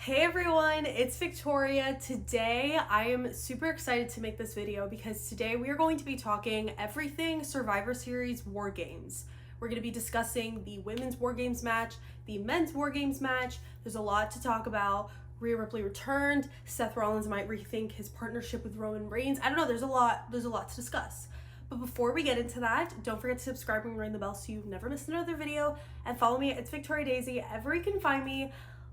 Hey everyone, it's Victoria. Today I am super excited to make this video because today we are going to be talking everything Survivor Series War Games. We're going to be discussing the women's War Games match, the men's War Games match. There's a lot to talk about. Rhea Ripley returned. Seth Rollins might rethink his partnership with Roman Reigns. I don't know, there's a lot to discuss. But before we get into that, don't forget to subscribe and ring the bell so you never miss another video, and follow me at It's Victoria Daisy everywhere you can find me.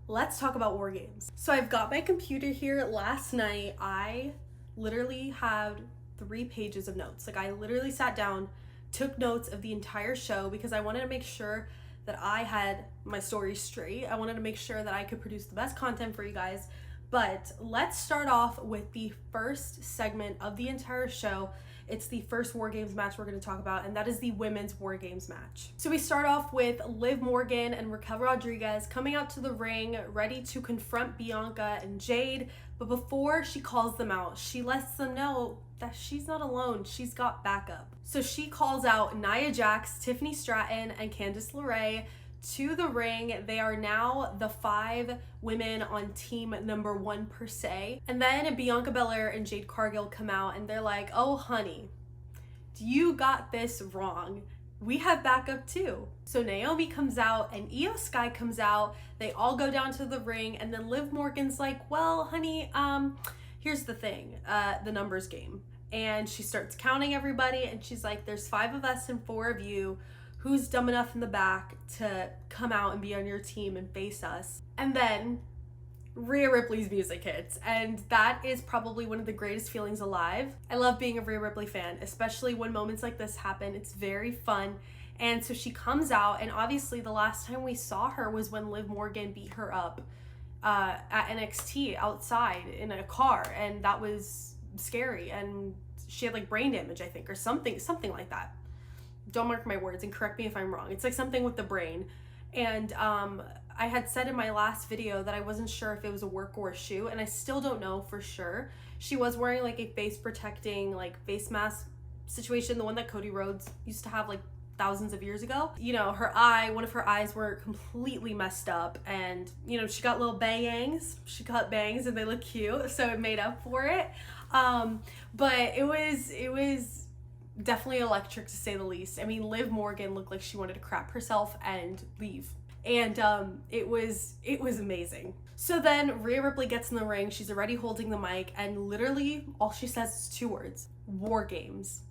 Let's talk about War Games. So I've got my computer here. Last night, I literally had 3 pages of notes. Like I literally sat down, took notes of the entire show because I wanted to make sure that I had my story straight. I wanted to make sure that I could produce the best content for you guys. But let's start off with the first segment of the entire show. It's the first War Games match we're going to talk about, and that is the women's War Games match. So we start off with Liv Morgan and Raquel Rodriguez coming out to the ring, ready to confront Bianca and Jade. But before she calls them out, she lets them know that she's not alone. She's got backup. So she calls out Nia Jax, Tiffany Stratton, and Candice LeRae to the ring. They are now the 5 women on team number 1 per se. And then Bianca Belair and Jade Cargill come out and they're like, oh honey, you got this wrong. We have backup too. So Naomi comes out and Io Sky comes out. They all go down to the ring and then Liv Morgan's like, well honey, here's the thing, the numbers game. And she starts counting everybody and she's like, there's 5 of us and 4 of you. Who's dumb enough in the back to come out and be on your team and face us? And then Rhea Ripley's music hits, and that is probably one of the greatest feelings alive. I love being a Rhea Ripley fan, especially when moments like this happen. It's very fun. And so she comes out, and obviously the last time we saw her was when Liv Morgan beat her up at NXT outside in a car, and that was scary, and she had like brain damage, I think, or something like that. Don't mark my words and correct me if I'm wrong. It's like something with the brain. And I had said in my last video that I wasn't sure if it was a work or a shoe, and I still don't know for sure. She was wearing like a face protecting like face mask situation, the one that Cody Rhodes used to have like thousands of years ago. You know, one of her eyes were completely messed up, and you know, she got little bangs. She cut bangs and they look cute, so it made up for it. But it was definitely electric to say the least. I mean, Liv Morgan looked like she wanted to crap herself and leave. And it was amazing. So then Rhea Ripley gets in the ring. She's already holding the mic, and literally all she says is 2 words: War Games.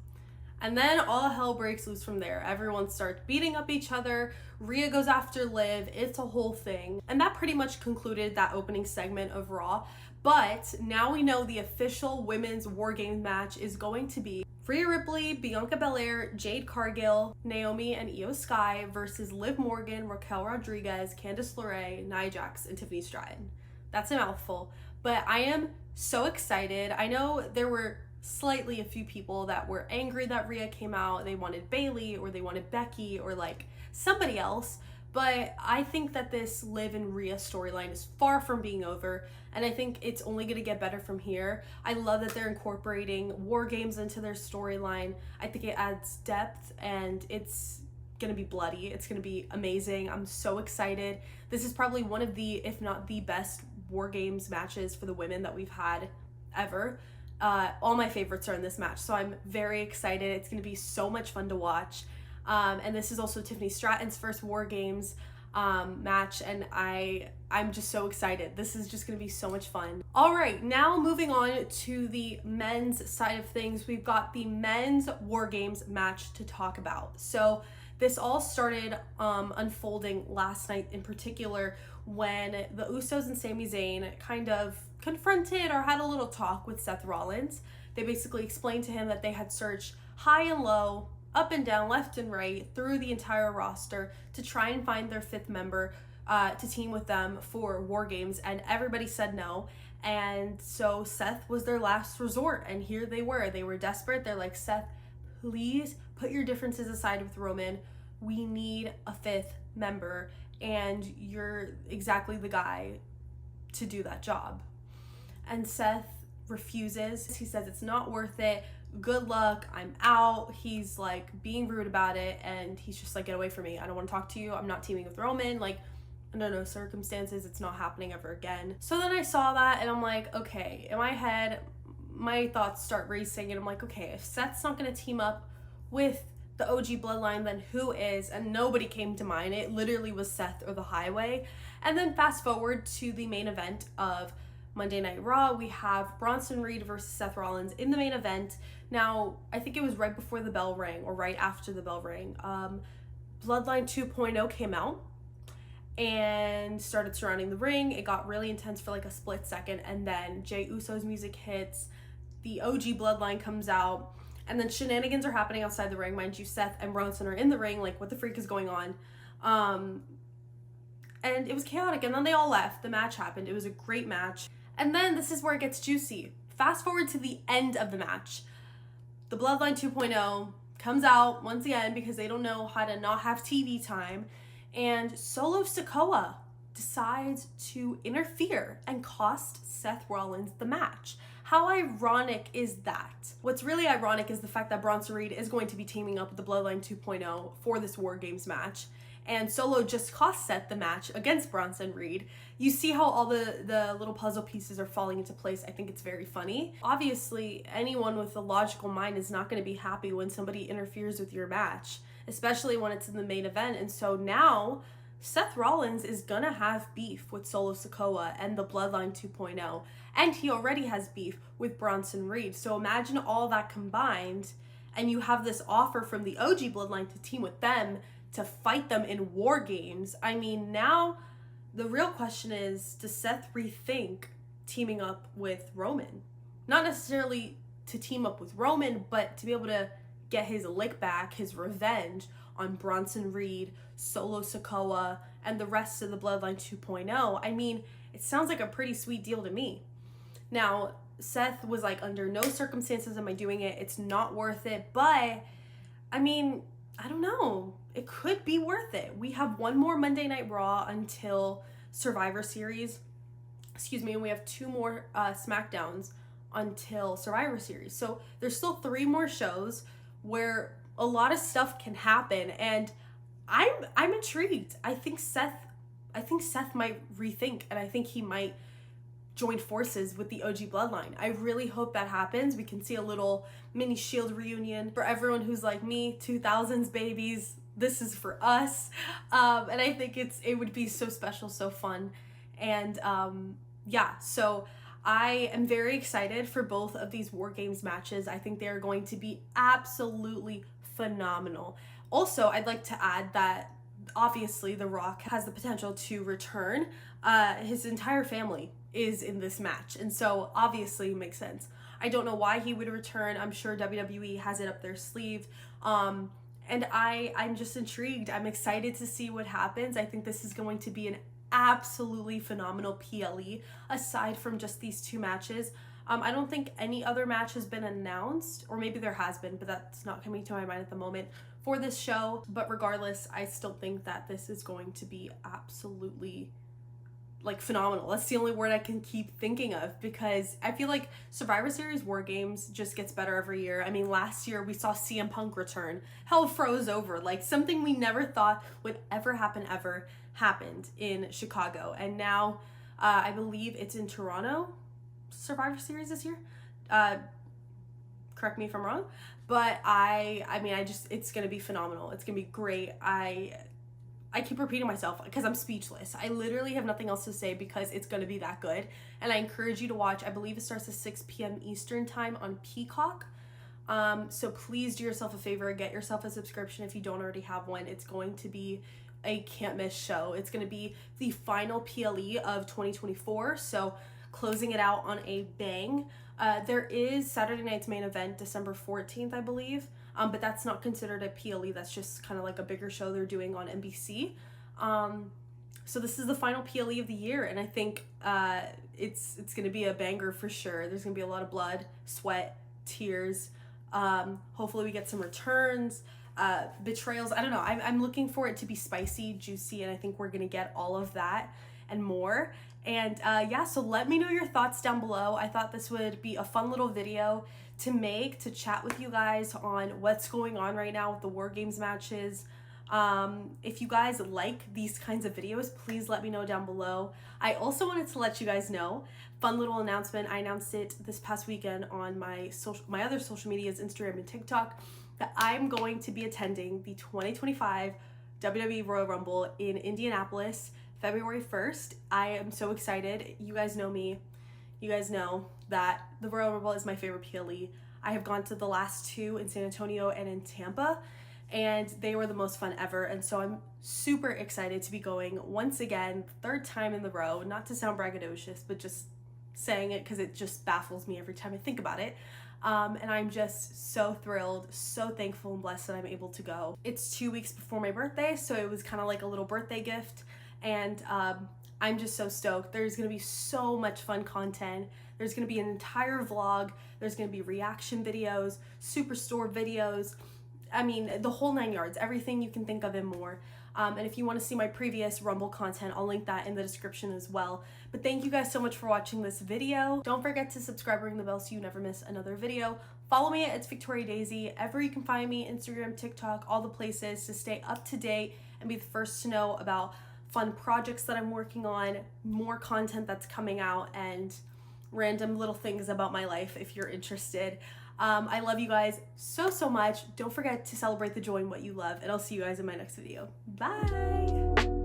And then all hell breaks loose from there. Everyone starts beating up each other. Rhea goes after Liv. It's a whole thing. And that pretty much concluded that opening segment of Raw. But now we know the official women's War Games match is going to be Rhea Ripley, Bianca Belair, Jade Cargill, Naomi and Io Sky versus Liv Morgan, Raquel Rodriguez, Candice LeRae, Nia Jax, and Tiffany Stratton. That's a mouthful, but I am so excited. I know there were slightly a few people that were angry that Rhea came out. They wanted Bayley or they wanted Becky or like somebody else. But I think that this Liv and Rhea storyline is far from being over, and I think it's only going to get better from here. I love that they're incorporating War Games into their storyline. I think it adds depth, and it's going to be bloody. It's going to be amazing. I'm so excited. This is probably one of the, if not the best War Games matches for the women that we've had ever. All my favorites are in this match, so I'm very excited. It's going to be so much fun to watch. And this is also Tiffany Stratton's first War Games match, and I'm just so excited. This is just going to be so much fun. All right, now moving on to the men's side of things, we've got the men's War Games match to talk about. So this all started unfolding last night in particular when the Usos and Sami Zayn kind of confronted or had a little talk with Seth Rollins. They basically explained to him that they had searched high and low, up and down, left and right, through the entire roster to try and find their 5th member to team with them for War Games, and everybody said no. And so Seth was their last resort, and here they were. They were desperate. They're like, Seth, please put your differences aside with Roman. We need a 5th member, and you're exactly the guy to do that job. And Seth refuses. He says it's not worth it. Good luck, I'm out. He's like being rude about it, and he's just like, get away from me. I don't want to talk to you. I'm not teaming with Roman. Like, under no circumstances, it's not happening ever again. So then I saw that and I'm like, okay, in my head, my thoughts start racing and I'm like, okay, if Seth's not gonna team up with the OG bloodline, then who is? And nobody came to mind. It literally was Seth or the Highway. And then fast forward to the main event of Monday Night Raw, we have Bronson Reed versus Seth Rollins in the main event. Now, I think it was right before the bell rang or right after the bell rang. Bloodline 2.0 came out and started surrounding the ring. It got really intense for like a split second, and then Jey Uso's music hits, the OG bloodline comes out, and then shenanigans are happening outside the ring. Mind you, Seth and Bronson are in the ring, like what the freak is going on? And it was chaotic, and then they all left. The match happened. It was a great match. And then this is where it gets juicy. Fast forward to the end of the match. The Bloodline 2.0 comes out once again because they don't know how to not have TV time, and Solo Sikoa decides to interfere and cost Seth Rollins the match. How ironic is that? What's really ironic is the fact that Bronson Reed is going to be teaming up with the Bloodline 2.0 for this War Games match, and Solo just cost Seth the match against Bronson Reed. You see how all the little puzzle pieces are falling into place. I think it's very funny. Obviously, anyone with a logical mind is not going to be happy when somebody interferes with your match, especially when it's in the main event. And so now Seth Rollins is gonna have beef with Solo Sikoa and the Bloodline 2.0, and he already has beef with Bronson Reed. So imagine all that combined, and you have this offer from the OG Bloodline to team with them to fight them in War Games. I mean, now the real question is, does Seth rethink teaming up with Roman? Not necessarily to team up with Roman, but to be able to get his lick back, his revenge on Bronson Reed, Solo Sikoa, and the rest of the Bloodline 2.0. I mean, it sounds like a pretty sweet deal to me. Now, Seth was like, under no circumstances am I doing it. It's not worth it. But, I mean, I don't know. It could be worth it. We have one more Monday Night Raw until Survivor Series. Excuse me. And we have 2 more SmackDowns until Survivor Series. So there's still 3 more shows where a lot of stuff can happen, and I'm intrigued. I think Seth might rethink, and I think he might join forces with the OG Bloodline. I really hope that happens. We can see a little mini Shield reunion for everyone who's like me, 2000s babies. This is for us, and I think it would be so special, so fun, and yeah. So I am very excited for both of these War Games matches. I think they are going to be absolutely phenomenal. Also, I'd like to add that obviously The Rock has the potential to return. His entire family is in this match, and so obviously it makes sense. I don't know why he would return. I'm sure WWE has it up their sleeve. And I'm just intrigued. I'm excited to see what happens. I think this is going to be an absolutely phenomenal PLE aside from just these 2 matches. I don't think any other match has been announced, or maybe there has been, but that's not coming to my mind at the moment for this show. But regardless, I still think that this is going to be absolutely like phenomenal. That's the only word I can keep thinking of, because I feel like Survivor Series War Games just gets better every year. I mean, last year we saw CM Punk return. Hell froze over. Like, something we never thought would ever happen ever happened in Chicago. And now I believe it's in Toronto, Survivor Series this year. Correct me if I'm wrong, but I mean, it's gonna be phenomenal. It's gonna be great. I keep repeating myself because I'm speechless. I literally have nothing else to say because it's going to be that good. And I encourage you to watch. I believe it starts at 6 p.m. Eastern time on Peacock. So please do yourself a favor. Get yourself a subscription if you don't already have one. It's going to be a can't miss show. It's going to be the final PLE of 2024. So closing it out on a bang. There is Saturday night's main event, December 14th, I believe. But that's not considered a PLE. That's just kind of like a bigger show they're doing on NBC. So this is the final PLE of the year, and I think it's going to be a banger for sure. There's going to be a lot of blood, sweat, tears. Hopefully we get some returns, betrayals. I don't know. I'm looking for it to be spicy, juicy, and I think we're going to get all of that and more. And yeah, so let me know your thoughts down below. I thought this would be a fun little video to chat with you guys on what's going on right now with the War Games matches. If you guys like these kinds of videos, please let me know down below. I also wanted to let you guys know, fun little announcement, I announced it this past weekend on my other social medias, Instagram and TikTok, that I'm going to be attending the 2025 WWE Royal Rumble in Indianapolis, February 1st. I am so excited. You guys know me. You guys know that the Royal Rumble is my favorite PLE. I have gone to the last two in San Antonio and in Tampa, and they were the most fun ever. And so I'm super excited to be going once again, third time in the row, not to sound braggadocious, but just saying it because it just baffles me every time I think about it. And I'm just so thrilled, so thankful and blessed that I'm able to go. It's 2 weeks before my birthday, so it was kind of like a little birthday gift. And I'm just so stoked. There's gonna be so much fun content. There's gonna be an entire vlog. There's gonna be reaction videos, Superstore videos. I mean, the whole 9 yards, everything you can think of and more. And if you want to see my previous Rumble content, I'll link that in the description as well. But thank you guys so much for watching this video. Don't forget to subscribe and ring the bell so you never miss another video. Follow me at It's Victoria Daisy. Ever you can find me, Instagram, TikTok, all the places to stay up to date and be the first to know about fun projects that I'm working on, more content that's coming out, and random little things about my life if you're interested. I love you guys so much. Don't forget to celebrate the joy in what you love, and I'll see you guys in my next video. Bye!